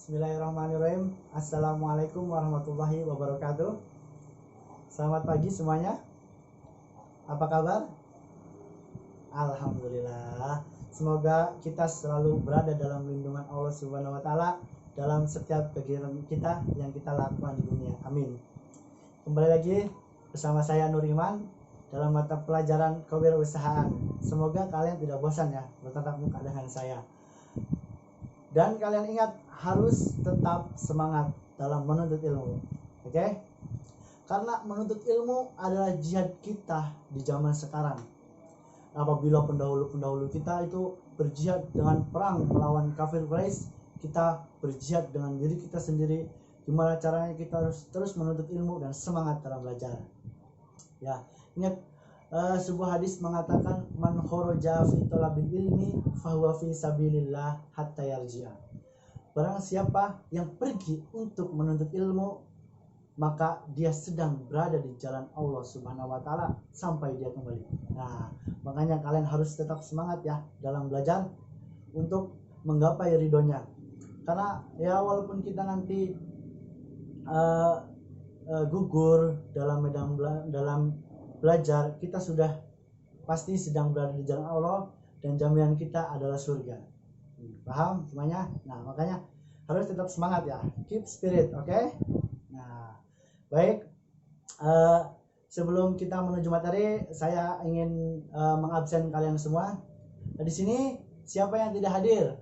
Bismillahirrahmanirrahim. Assalamualaikum warahmatullahi wabarakatuh. Selamat pagi semuanya. Apa kabar? Alhamdulillah. Semoga kita selalu berada dalam lindungan Allah Subhanahu wa taala dalam setiap kegiatan kita yang kita lakukan di dunia. Amin. Kembali lagi bersama saya Nuriman dalam mata pelajaran kewirausahaan. Semoga kalian tidak bosan ya bertatap muka dengan saya. Dan kalian ingat harus tetap semangat dalam menuntut ilmu. Oke? Karena menuntut ilmu adalah jihad kita di zaman sekarang. Apabila pendahulu-pendahulu kita itu berjihad dengan perang melawan kafir Quraisy, kita berjihad dengan diri kita sendiri. Gimana caranya kita harus terus menuntut ilmu dan semangat dalam belajar. Ya, ingat sebuah hadis mengatakan man kharaja fi talabil ilmi fahuwa fi sabilillah hatta yarji'a. Barang siapa yang pergi untuk menuntut ilmu, maka dia sedang berada di jalan Allah Subhanahu wa taala sampai dia kembali. Nah, makanya kalian harus tetap semangat ya dalam belajar untuk menggapai ridhonya. Karena ya walaupun kita nanti gugur dalam belajar, kita sudah pasti sedang berada di jalan Allah dan jaminan kita adalah surga. Paham semuanya? Nah, makanya harus tetap semangat ya, keep spirit, oke? Nah, baik. Sebelum kita menuju materi, saya ingin mengabsen kalian semua. Nah, di sini siapa yang tidak hadir?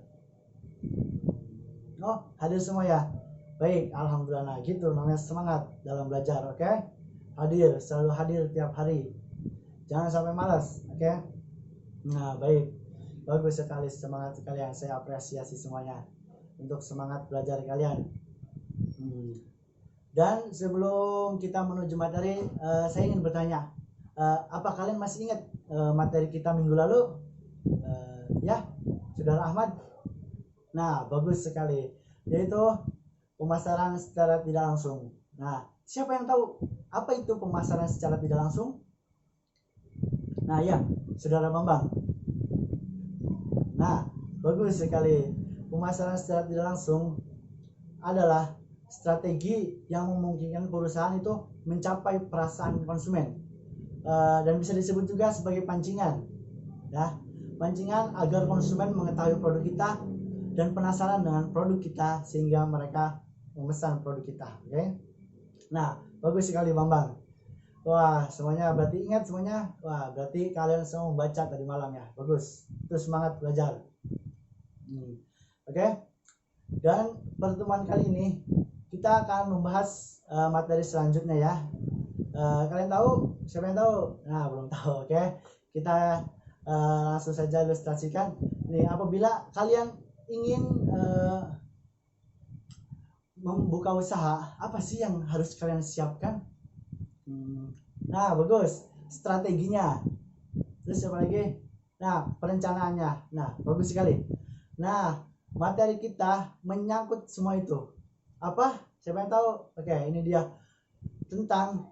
Oh, hadir semua ya. Baik, alhamdulillah. Nah, gitu namanya semangat dalam belajar, oke? Hadir, selalu hadir tiap hari. Jangan sampai malas, oke? Nah, baik. Bagus sekali semangat kalian. Saya apresiasi semuanya untuk semangat belajar kalian. Dan sebelum kita menuju materi, saya ingin bertanya, apa kalian masih ingat materi kita minggu lalu? Ya, Saudara Ahmad? Nah, bagus sekali. Yaitu pemasaran secara tidak langsung. Nah, siapa yang tahu apa itu pemasaran secara tidak langsung? Nah, ya, Saudara Bambang. Nah, bagus sekali. Pemasaran secara tidak langsung adalah strategi yang memungkinkan perusahaan itu mencapai perasaan konsumen, dan bisa disebut juga sebagai pancingan, ya, pancingan agar konsumen mengetahui produk kita dan penasaran dengan produk kita sehingga mereka memesan produk kita. Oke? Nah, bagus sekali Bambang. Wah, semuanya berarti ingat semuanya. Wah, berarti kalian semua membaca tadi malam ya. Bagus. Itu semangat belajar. Oke? Dan pertemuan kali ini kita akan membahas materi selanjutnya ya. Kalian tahu? Siapa yang tahu? Nah, belum tahu. Oke? Kita langsung saja ilustrasikan. Nih, apabila kalian ingin membuka usaha, apa sih yang harus kalian siapkan? Nah, bagus. Strateginya. Terus apa lagi? Nah, perencanaannya. Nah, bagus sekali. Nah, materi kita menyangkut semua itu. Apa? Siapa yang tahu? Oke, ini dia tentang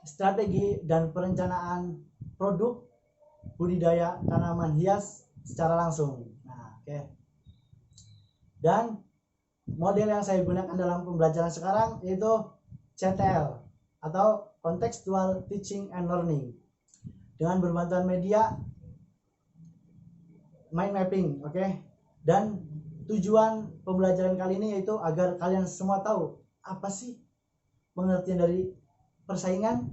strategi dan perencanaan produk budidaya tanaman hias secara langsung. Nah, oke. Dan model yang saya gunakan dalam pembelajaran sekarang yaitu CTL atau Contextual Teaching and Learning dengan berbantuan media mind mapping, oke? Dan tujuan pembelajaran kali ini yaitu agar kalian semua tahu apa sih pengertian dari persaingan,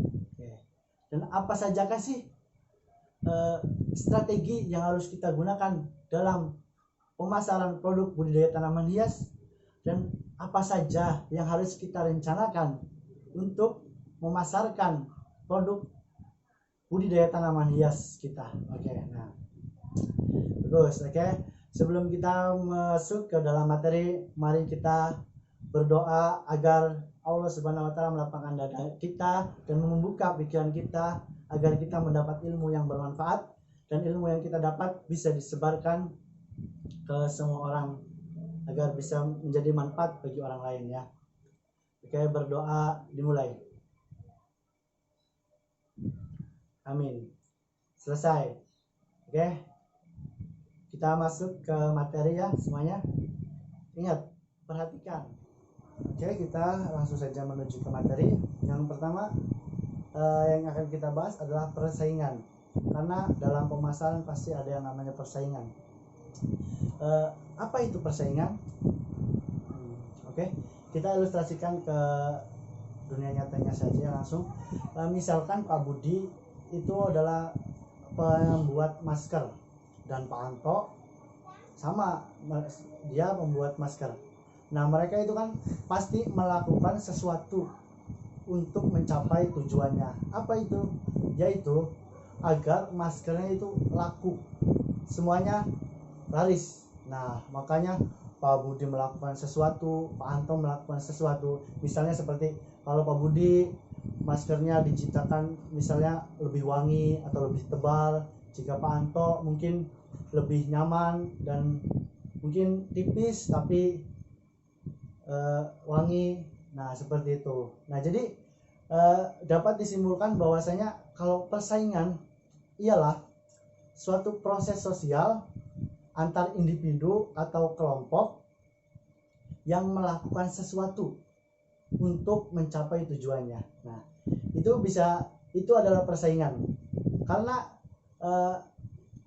dan apa sajakah sih strategi yang harus kita gunakan dalam pemasaran produk budidaya tanaman hias, dan apa saja yang harus kita rencanakan untuk memasarkan produk budidaya tanaman hias kita. Oke, nah bagus. Oke, sebelum kita masuk ke dalam materi, mari kita berdoa agar Allah Subhanahu wa taala melapangkan dada kita dan membuka pikiran kita agar kita mendapat ilmu yang bermanfaat, dan ilmu yang kita dapat bisa disebarkan ke semua orang agar bisa menjadi manfaat bagi orang lain ya. Oke, berdoa dimulai. Amin. Selesai. Oke. Kita masuk ke materi ya semuanya. Ingat, perhatikan. Oke, kita langsung saja menuju ke materi. Yang pertama yang akan kita bahas adalah persaingan. Karena dalam pemasaran pasti ada yang namanya persaingan. Apa itu persaingan? Oke, kita ilustrasikan ke dunia nyatanya saja langsung. Misalkan Pak Budi itu adalah pembuat masker dan Pak Anto sama, dia membuat masker. Nah, mereka itu kan pasti melakukan sesuatu untuk mencapai tujuannya. Apa itu? Yaitu agar maskernya itu laku, semuanya laris. Nah, makanya Pak Budi melakukan sesuatu, Pak Anto melakukan sesuatu. Misalnya seperti kalau Pak Budi maskernya diciptakan misalnya lebih wangi atau lebih tebal, jika Pak Anto mungkin lebih nyaman dan mungkin tipis tapi wangi. Nah, seperti itu. Nah, jadi dapat disimpulkan bahwasanya kalau persaingan ialah suatu proses sosial antar individu atau kelompok yang melakukan sesuatu untuk mencapai tujuannya. Nah, itu adalah persaingan. Karena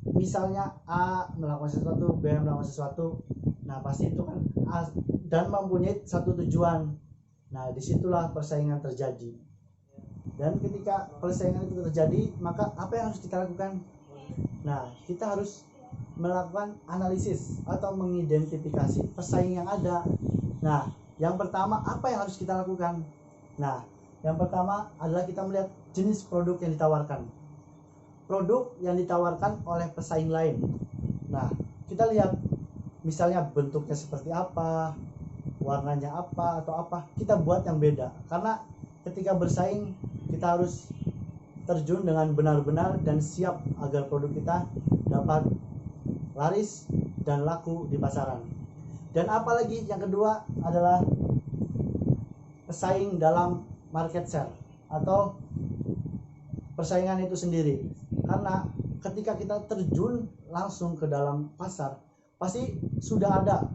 misalnya A melakukan sesuatu, B melakukan sesuatu, nah pasti itu kan A dan mempunyai satu tujuan. Nah, disitulah persaingan terjadi. Dan ketika persaingan itu terjadi, maka apa yang harus kita lakukan? Nah, kita harus melakukan analisis atau mengidentifikasi pesaing yang ada. Nah, yang pertama apa yang harus kita lakukan? Nah, yang pertama adalah kita melihat jenis produk yang ditawarkan. Produk yang ditawarkan oleh pesaing lain. Nah, kita lihat misalnya bentuknya seperti apa, warnanya apa atau apa, kita buat yang beda. Karena ketika bersaing kita harus terjun dengan benar-benar dan siap agar produk kita dapat laris dan laku di pasaran. Dan apalagi yang kedua adalah pesaing dalam market share atau persaingan itu sendiri. Karena ketika kita terjun langsung ke dalam pasar, pasti sudah ada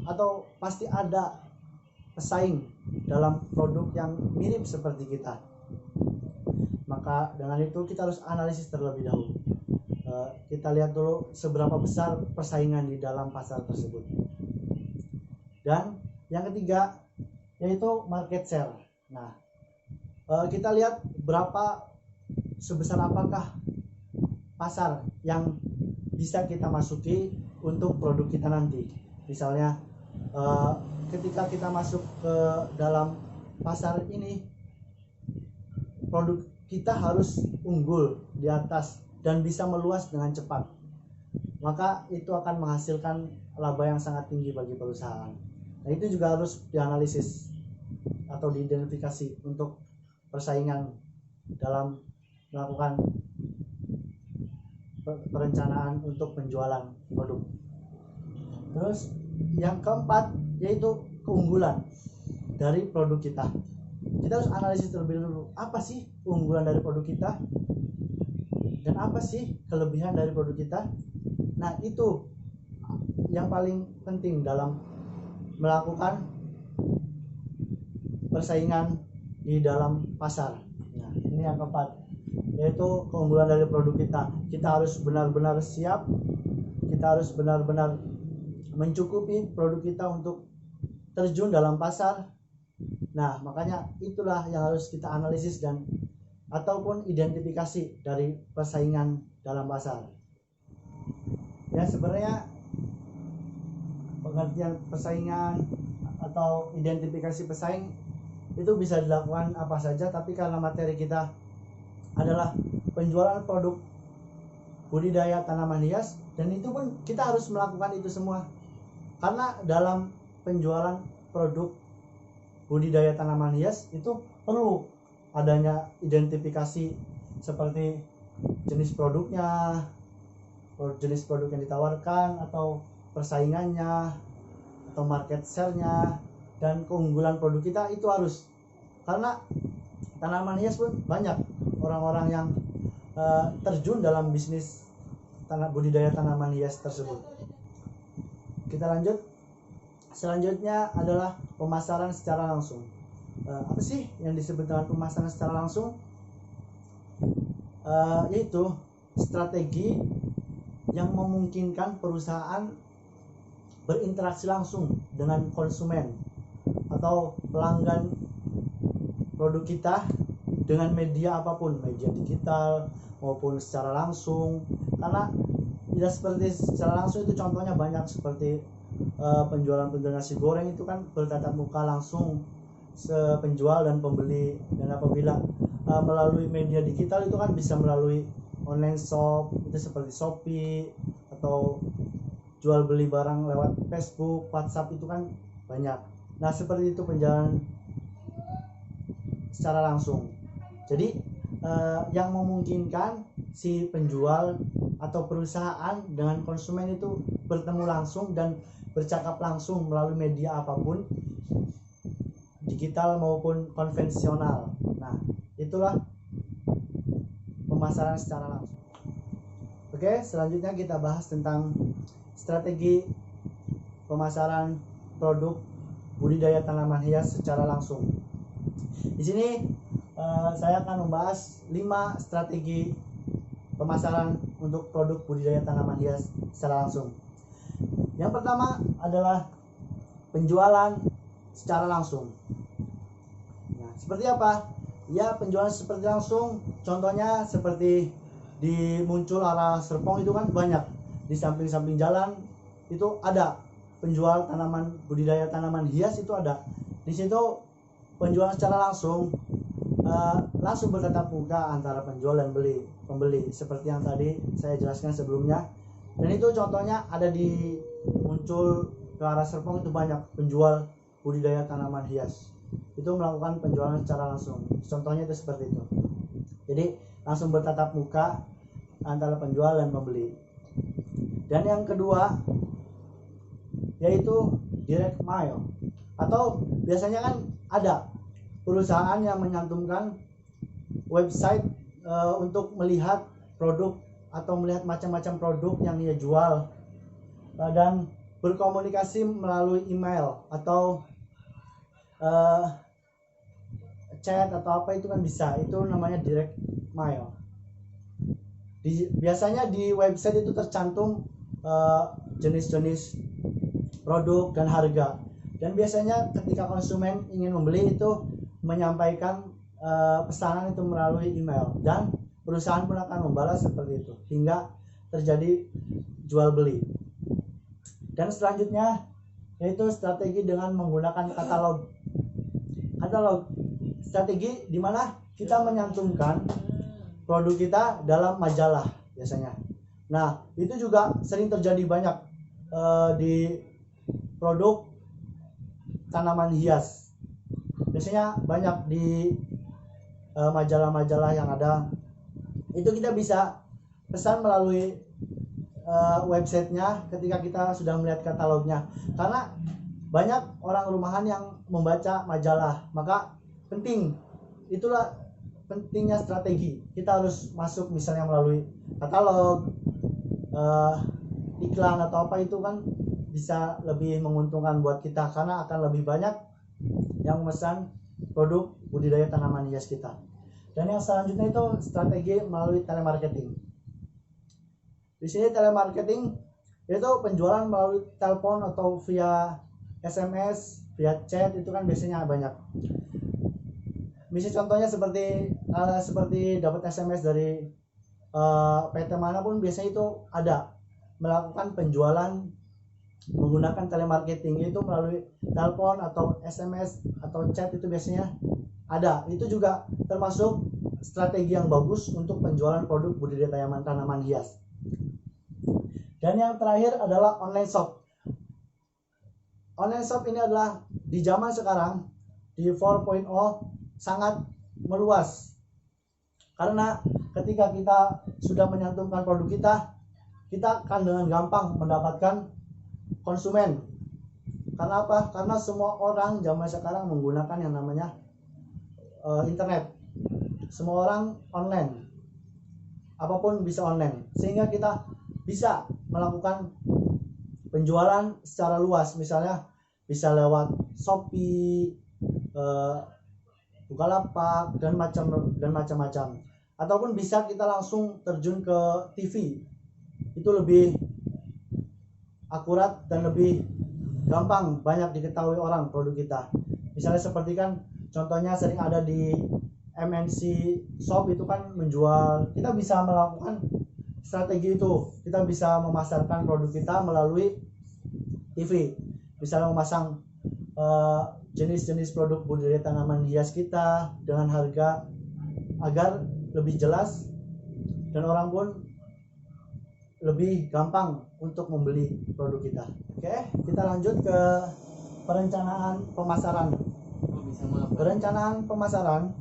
atau pasti ada pesaing dalam produk yang mirip seperti kita. Maka dengan itu kita harus analisis terlebih dahulu. Kita lihat dulu seberapa besar persaingan di dalam pasar tersebut. Dan yang ketiga yaitu market share. Nah, kita lihat sebesar apakah pasar yang bisa kita masuki untuk produk kita nanti. Misalnya ketika kita masuk ke dalam pasar ini, produk kita harus unggul di atas dan bisa meluas dengan cepat. Maka itu akan menghasilkan laba yang sangat tinggi bagi perusahaan. Nah, itu juga harus dianalisis atau diidentifikasi untuk persaingan dalam melakukan perencanaan untuk penjualan produk. Terus yang keempat yaitu keunggulan dari produk kita. Kita harus analisis terlebih dahulu, apa sih keunggulan dari produk kita dan apa sih kelebihan dari produk kita. Nah, itu yang paling penting dalam melakukan persaingan di dalam pasar. Nah, ini yang keempat, yaitu keunggulan dari produk kita. Kita harus benar-benar siap, kita harus benar-benar mencukupi produk kita untuk terjun dalam pasar. Nah, makanya itulah yang harus kita analisis dan ataupun identifikasi dari persaingan dalam pasar. Ya, sebenarnya pengertian persaingan atau identifikasi pesaing itu bisa dilakukan apa saja, tapi karena materi kita adalah penjualan produk budidaya tanaman hias, dan itu pun kita harus melakukan itu semua. Karena dalam penjualan produk budidaya tanaman hias itu perlu adanya identifikasi seperti jenis produknya, jenis produk yang ditawarkan atau persaingannya atau market share-nya dan keunggulan produk kita itu harus. Karena tanaman hias pun banyak orang-orang yang terjun dalam bisnis budidaya tanaman hias tersebut. Kita lanjut. Selanjutnya adalah pemasaran secara langsung. Apa sih yang disebut dengan pemasaran secara langsung? Yaitu strategi yang memungkinkan perusahaan berinteraksi langsung dengan konsumen atau pelanggan produk kita dengan media apapun, media digital maupun secara langsung. Karena tidak seperti secara langsung itu contohnya banyak, seperti penjualan nasi goreng itu kan bertatap muka langsung penjual dan pembeli. Dan apabila melalui media digital itu kan bisa melalui online shop, itu seperti Shopee, atau jual beli barang lewat Facebook, WhatsApp, itu kan banyak. Nah, seperti itu penjualan secara langsung. Jadi yang memungkinkan si penjual atau perusahaan dengan konsumen itu bertemu langsung dan bercakap langsung melalui media apapun, digital maupun konvensional. Nah, itulah pemasaran secara langsung. Oke, selanjutnya kita bahas tentang strategi pemasaran produk budidaya tanaman hias secara langsung. Di sini saya akan membahas 5 strategi pemasaran untuk produk budidaya tanaman hias secara langsung. Yang pertama adalah penjualan secara langsung. Nah, seperti apa? Ya, penjualan seperti langsung, contohnya seperti di Muncul arah Serpong itu kan banyak, di samping-samping jalan itu ada penjual tanaman budidaya tanaman hias, itu ada. Di situ penjualan secara langsung, langsung bertatap muka antara penjual dan pembeli, seperti yang tadi saya jelaskan sebelumnya. Dan itu contohnya ada di Muncul ke arah Serpong, itu banyak penjual budidaya tanaman hias itu melakukan penjualan secara langsung. Contohnya itu seperti itu. Jadi langsung bertatap muka antara penjual dan pembeli. Dan yang kedua yaitu direct mail, atau biasanya kan ada perusahaan yang menyantumkan website untuk melihat produk atau melihat macam-macam produk yang dia jual, dan berkomunikasi melalui email atau chat atau apa, itu kan bisa, itu namanya direct mail. Biasanya di website itu tercantum jenis-jenis produk dan harga, dan biasanya ketika konsumen ingin membeli itu menyampaikan pesanan itu melalui email, dan perusahaan pun akan membalas seperti itu hingga terjadi jual beli. Dan selanjutnya yaitu strategi dengan menggunakan katalog. Strategi di mana kita menyantumkan produk kita dalam majalah biasanya. Nah, itu juga sering terjadi banyak di produk tanaman hias. Biasanya banyak di majalah-majalah yang ada. Itu kita bisa pesan melalui websitenya ketika kita sudah melihat katalognya. Karena banyak orang rumahan yang membaca majalah, maka penting, itulah pentingnya strategi. Kita harus masuk misalnya melalui katalog, iklan atau apa, itu kan bisa lebih menguntungkan buat kita karena akan lebih banyak yang memesan produk budidaya tanaman hias kita. Dan yang selanjutnya itu strategi melalui telemarketing. Di sini telemarketing itu penjualan melalui telepon atau via SMS, via chat, itu kan biasanya banyak. Misal contohnya seperti dapat SMS dari PT manapun, biasanya itu ada melakukan penjualan menggunakan telemarketing, itu melalui telepon atau SMS atau chat, itu biasanya ada. Itu juga termasuk strategi yang bagus untuk penjualan produk budidaya tanaman hias. Dan yang terakhir adalah online shop. Online shop ini adalah di zaman sekarang di 4.0 sangat meluas, karena ketika kita sudah menyantumkan produk kita akan dengan gampang mendapatkan konsumen. Karena apa? Karena semua orang zaman sekarang menggunakan yang namanya internet. Semua orang online, apapun bisa online, sehingga kita bisa melakukan penjualan secara luas. Misalnya bisa lewat Shopee, Bukalapak dan macam-macam, ataupun bisa kita langsung terjun ke TV. Itu lebih akurat dan lebih gampang banyak diketahui orang produk kita. Misalnya seperti kan contohnya sering ada di MNC Shop itu kan menjual, kita bisa melakukan strategi itu, kita bisa memasarkan produk kita melalui TV, misalnya memasang jenis-jenis produk budidaya tanaman hias kita dengan harga agar lebih jelas dan orang pun lebih gampang untuk membeli produk kita. Oke, kita lanjut ke perencanaan pemasaran. Perencanaan pemasaran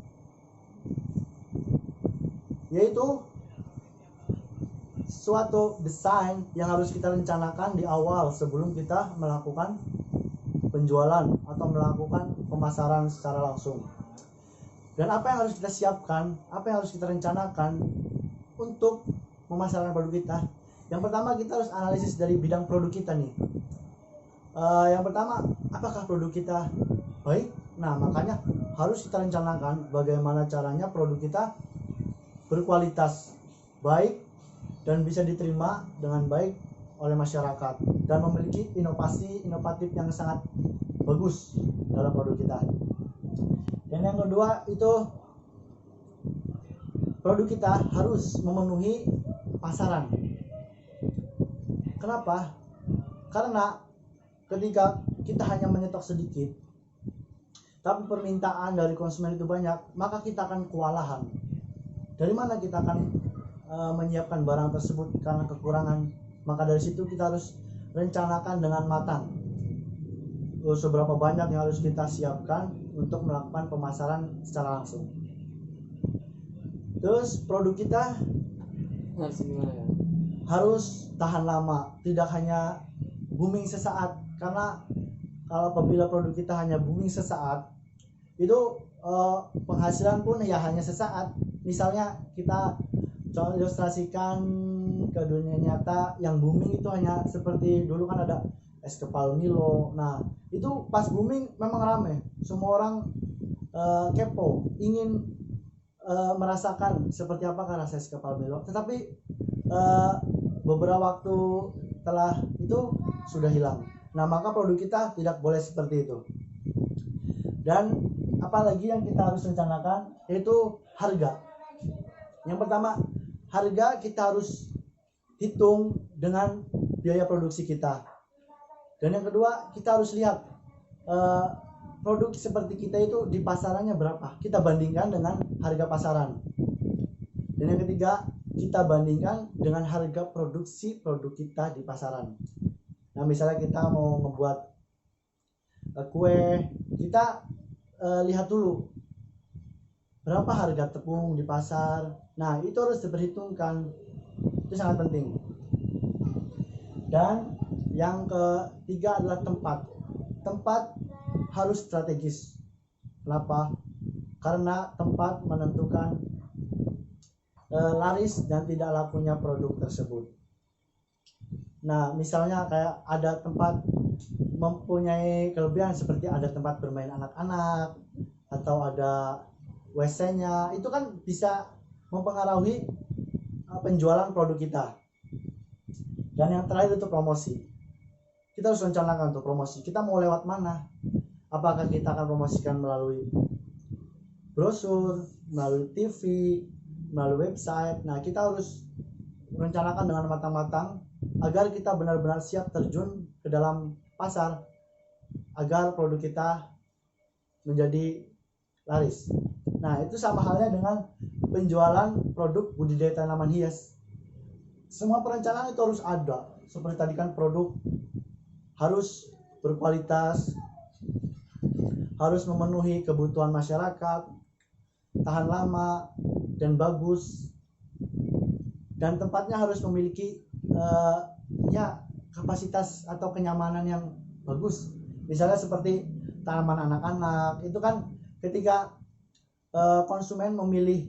yaitu suatu desain yang harus kita rencanakan di awal sebelum kita melakukan penjualan atau melakukan pemasaran secara langsung. Dan apa yang harus kita siapkan, apa yang harus kita rencanakan untuk memasarkan produk kita. Yang pertama, kita harus analisis dari bidang produk kita nih. Yang pertama, apakah produk kita baik? Nah, makanya harus kita rencanakan bagaimana caranya produk kita berkualitas baik dan bisa diterima dengan baik oleh masyarakat dan memiliki inovatif yang sangat bagus dalam produk kita. Dan yang kedua itu produk kita harus memenuhi pasaran. Kenapa? Karena ketika kita hanya menyetok sedikit tapi permintaan dari konsumen itu banyak, maka kita akan kewalahan. Dari mana kita akan menyiapkan barang tersebut karena kekurangan? Maka dari situ kita harus rencanakan dengan matang seberapa banyak yang harus kita siapkan untuk melakukan pemasaran secara langsung. Terus produk kita harus tahan lama, tidak hanya booming sesaat. Karena kalau apabila produk kita hanya booming sesaat, itu penghasilan pun ya hanya sesaat. Misalnya kita ilustrasikan ke dunia nyata, yang booming itu hanya seperti dulu kan ada es kepal Milo. Nah, itu pas booming memang rame, semua orang kepo, ingin merasakan seperti apakah rasa es kepal Milo. Tetapi beberapa waktu setelah itu sudah hilang. Nah, maka produk kita tidak boleh seperti itu. Dan apalagi yang kita harus rencanakan yaitu harga. Yang pertama, harga kita harus hitung dengan biaya produksi kita. Dan yang kedua, kita harus lihat produk seperti kita itu di pasarannya berapa. Kita bandingkan dengan harga pasaran. Dan yang ketiga, kita bandingkan dengan harga produksi produk kita di pasaran. Nah, misalnya kita mau ngebuat kue, kita lihat dulu berapa harga tepung di pasar. Nah, itu harus diperhitungkan, itu sangat penting. Dan yang ketiga adalah tempat harus strategis. Kenapa? Karena tempat menentukan laris dan tidak lakunya produk tersebut. Nah, misalnya kayak ada tempat mempunyai kelebihan seperti ada tempat bermain anak-anak atau ada WC-nya, itu kan bisa mempengaruhi penjualan produk kita. Dan yang terakhir itu promosi. Kita harus rencanakan untuk promosi. Kita mau lewat mana? Apakah kita akan promosikan melalui brosur, melalui TV, melalui website? Nah, kita harus rencanakan dengan matang-matang agar kita benar-benar siap terjun ke dalam pasar agar produk kita menjadi laris. Nah, itu sama halnya dengan penjualan produk budidaya tanaman hias. Semua perencanaan itu harus ada. Seperti tadi kan, produk harus berkualitas, harus memenuhi kebutuhan masyarakat, tahan lama dan bagus, dan tempatnya harus memiliki kapasitas atau kenyamanan yang bagus. Misalnya seperti tanaman anak-anak, itu kan ketika konsumen memilih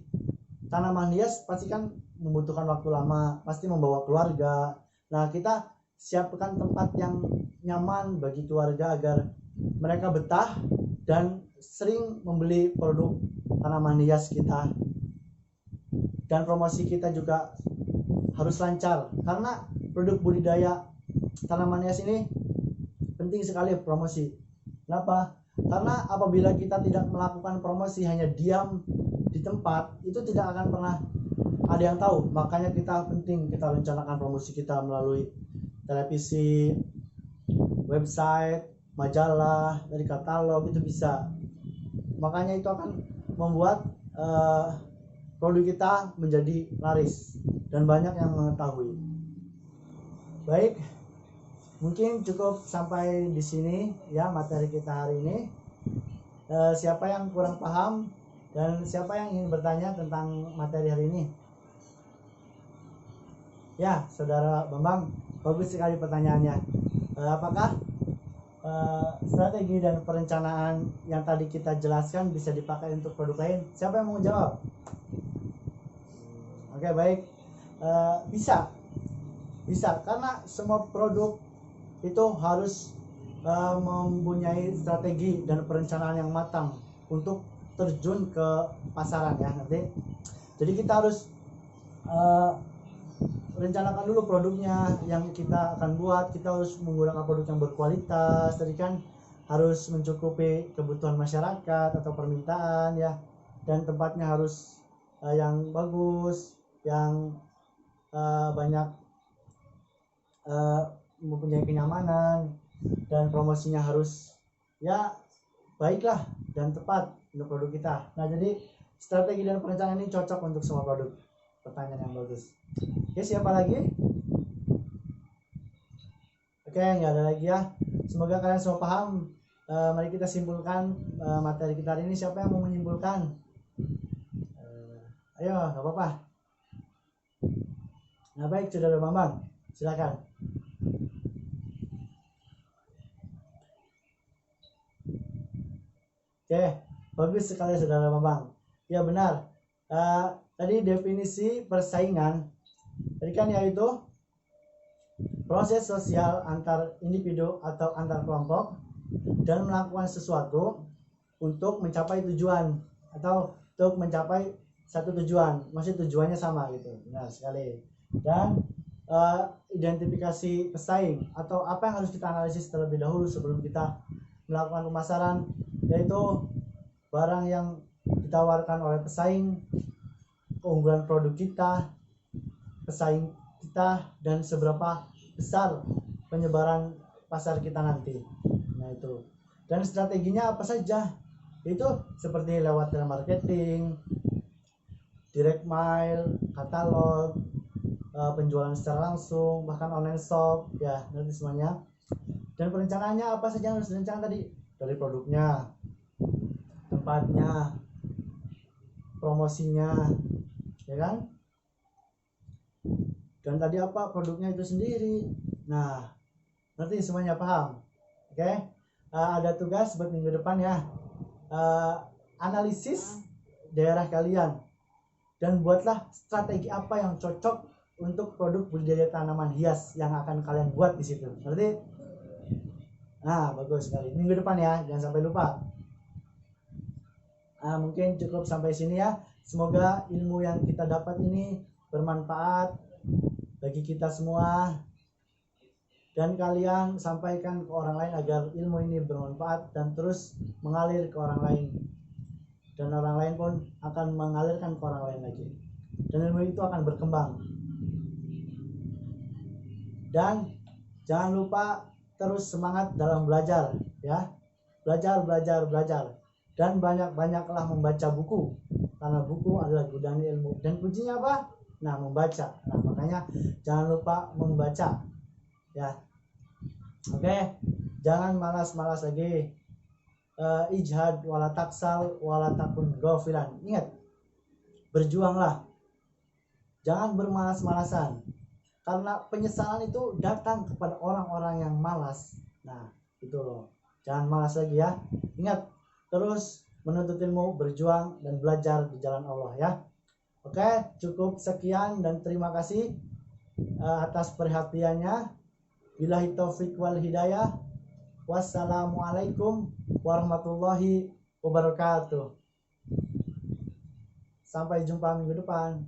tanaman hias pasti kan membutuhkan waktu lama, pasti membawa keluarga. Nah, kita siapkan tempat yang nyaman bagi keluarga agar mereka betah dan sering membeli produk tanaman hias kita. Dan promosi kita juga harus lancar, karena produk budidaya tanaman hias ini penting sekali promosi. Kenapa? Karena apabila kita tidak melakukan promosi, hanya diam di tempat, itu tidak akan pernah ada yang tahu. Makanya penting kita rencanakan promosi kita melalui televisi, website, majalah, dari katalog, itu bisa. Makanya itu akan membuat produk kita menjadi laris dan banyak yang mengetahui. Baik, mungkin cukup sampai di sini ya materi kita hari ini. Siapa yang kurang paham dan siapa yang ingin bertanya tentang materi hari ini? Ya, Saudara Bambang, bagus sekali pertanyaannya. Apakah strategi dan perencanaan yang tadi kita jelaskan bisa dipakai untuk produk lain? Siapa yang mau jawab? Oke, baik. Bisa, karena semua produk itu harus mempunyai strategi dan perencanaan yang matang untuk terjun ke pasaran ya nanti. Jadi kita harus rencanakan dulu produknya yang kita akan buat. Kita harus menggunakan produk yang berkualitas, tadi kan harus mencukupi kebutuhan masyarakat atau permintaan ya, dan tempatnya harus yang bagus, yang banyak mempunyai kenyamanan, dan promosinya harus ya baiklah dan tepat untuk produk kita. Nah, jadi strategi dan perencanaan ini cocok untuk semua produk. Pertanyaan yang bagus. Oke, siapa lagi? Oke, nggak ada lagi ya. Semoga kalian semua paham. Mari kita simpulkan materi kita hari ini. Siapa yang mau menyimpulkan? Ayo, nggak apa-apa. Nah, baik, Saudara Bambang, silakan. Oke, bagus sekali Saudara Bambang. Ya benar. Tadi definisi persaingan tadi kan yaitu proses sosial antar individu atau antar kelompok dan melakukan sesuatu untuk mencapai tujuan atau untuk mencapai satu tujuan. Maksud tujuannya sama gitu. Benar sekali. Dan identifikasi pesaing atau apa yang harus kita analisis terlebih dahulu sebelum kita melakukan pemasaran, yaitu barang yang ditawarkan oleh pesaing, keunggulan produk kita, pesaing kita, dan seberapa besar penyebaran pasar kita nanti. Nah itu. Dan strateginya apa saja? Itu seperti lewat telemarketing, direct mail, katalog, penjualan secara langsung, bahkan online shop, ya nanti semuanya. Dan perencanaannya apa saja yang harus direncanakan tadi? Dari produknya, tempatnya, promosinya, ya kan? Dan tadi apa produknya itu sendiri. Nah, nanti semuanya paham. Oke? Ada tugas buat minggu depan ya. Analisis daerah kalian dan buatlah strategi apa yang cocok untuk produk budidaya tanaman hias yang akan kalian buat di situ. Berarti nah, bagus sekali. Minggu depan ya, jangan sampai lupa. Mungkin cukup sampai sini ya. Semoga ilmu yang kita dapat ini bermanfaat bagi kita semua, dan kalian sampaikan ke orang lain agar ilmu ini bermanfaat dan terus mengalir ke orang lain, dan orang lain pun akan mengalirkan ke orang lain lagi, dan ilmu itu akan berkembang. Dan jangan lupa terus semangat dalam belajar ya. Belajar dan banyak-banyaklah membaca buku, karena buku adalah gudang ilmu, dan kuncinya apa? Nah, membaca. Nah, makanya jangan lupa membaca ya. Oke, jangan malas-malas lagi. Ijhad wala taksal wala takun ghafilan. Ingat, berjuanglah, jangan bermalas-malasan, karena penyesalan itu datang kepada orang-orang yang malas. Nah, itu loh. Jangan malas lagi ya. Ingat, terus menuntut ilmu, berjuang, dan belajar di jalan Allah ya. Oke, cukup sekian dan terima kasih atas perhatiannya. Billahi taufik wal hidayah. Wassalamualaikum warahmatullahi wabarakatuh. Sampai jumpa minggu depan.